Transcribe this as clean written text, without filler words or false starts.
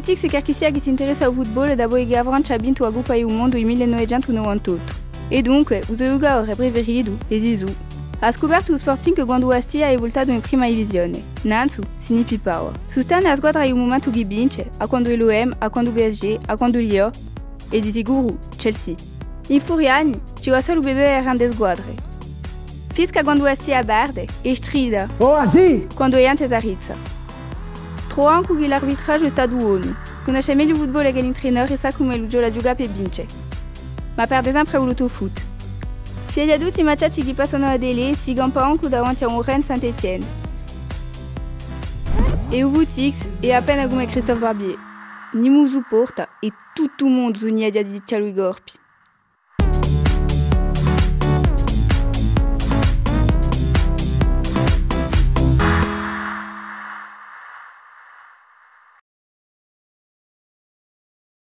Tix e Carchisia che si interessa al football da voi che avranno vinto la Coppa del Mondo nel 1998. E dunque, il giocatore preferito è Zizou. Ha scoperto lo Sporting quando Astia è voltato in prima divisione. Nanzu, significa power. Sostiene la squadra in un momento che vince, a quando è l'OM, a quando PSG, a quando Lyon e di sicuro Chelsea. In fuori anni, ci va solo bere a grandi squadre. Fisca quando Astia perde e strida quando è ante Zarizza. Trovo anche che l'arbitraggio è stato buono. Conosce meglio il football che l'entraîneur e sa come lo gioca a giocare per vincere. Ma perde sempre voluto foot. Figli a tutti i match che passano a Dele si gampa anche davanti a un Rennes Saint-Etienne. E o Tix è appena come Christophe Barbier. Ni mu supporta e tutto il mondo sogna di dire lui corpi.